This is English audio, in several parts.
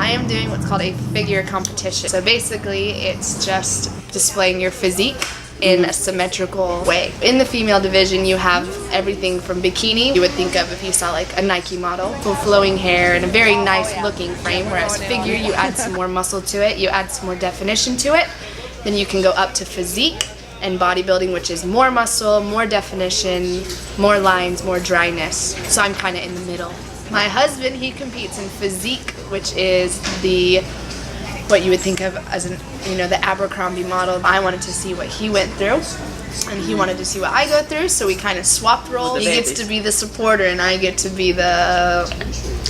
I am doing what's called a figure competition. So basically, it's just displaying your physique in a symmetrical way. In the female division, you have everything from bikini, you would think of if you saw like a Nike model, full flowing hair and a very nice looking frame, whereas figure, you add some more muscle to it, you add some more definition to it. Then you can go up to physique and bodybuilding, which is more muscle, more definition, more lines, more dryness. So I'm kind of in the middle. My husband, he competes in physique, which is what you would think of as the Abercrombie model. I wanted to see what he went through, and he wanted to see what I go through, so we kind of swapped roles. He gets to be the supporter, and I get to be the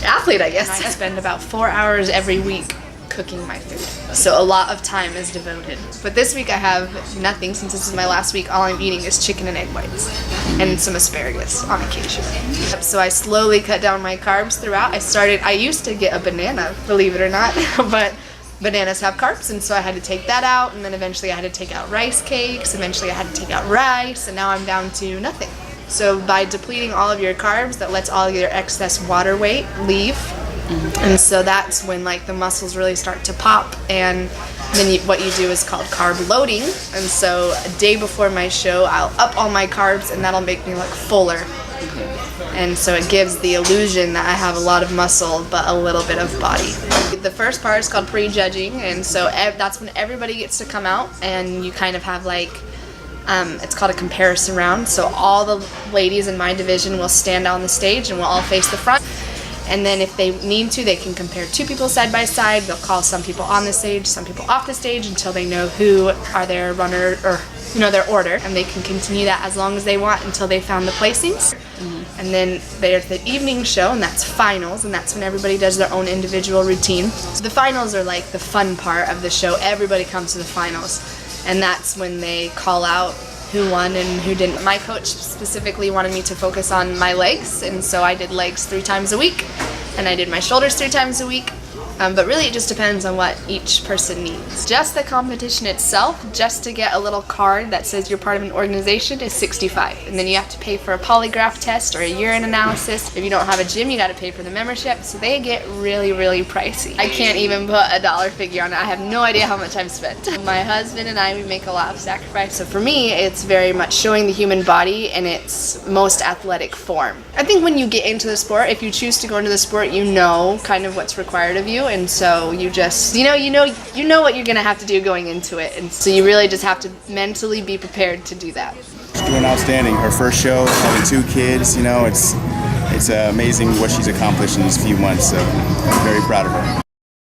athlete, I guess. I spend about 4 hours every week cooking my food, so a lot of time is devoted. But this week I have nothing, since this is my last week. All I'm eating is chicken and egg whites and some asparagus on occasion. So I slowly cut down my carbs throughout. I used to get a banana, believe it or not, but bananas have carbs, and so I had to take that out, and then eventually I had to take out rice cakes, eventually I had to take out rice, and now I'm down to nothing. So by depleting all of your carbs, that lets all of your excess water weight leave. And so that's when like the muscles really start to pop, and then what you do is called carb loading. And so a day before my show, I'll up all my carbs, and that'll make me look fuller. And so it gives the illusion that I have a lot of muscle but a little bit of body. The first part is called prejudging, and so that's when everybody gets to come out, and you kind of have like it's called a comparison round. So all the ladies in my division will stand on the stage, and we'll all face the front. And then if they need to, they can compare two people side by side. They'll call some people on the stage, some people off the stage, until they know who are their runner, or their order, and they can continue that as long as they want until they found the placings. And then there's the evening show, and that's finals, and that's when everybody does their own individual routine. So the finals are like the fun part of the show. Everybody comes to the finals, and that's when they call out who won and who didn't. My coach specifically wanted me to focus on my legs, and so I did legs 3 times a week, and I did my shoulders 3 times a week. But really it just depends on what each person needs. Just the competition itself, just to get a little card that says you're part of an organization, is $65. And then you have to pay for a polygraph test or a urine analysis. If you don't have a gym, you got to pay for the membership. So they get really, really pricey. I can't even put a dollar figure on it. I have no idea how much I've spent. My husband and I, we make a lot of sacrifice. So for me, it's very much showing the human body in its most athletic form. I think when you get into the sport, if you choose to go into the sport, you know kind of what's required of you. And so you just, you know what you're gonna have to do going into it, and so you really just have to mentally be prepared to do that. She's doing outstanding. Her first show, having 2 kids, it's amazing what she's accomplished in these few months. So I'm very proud of her.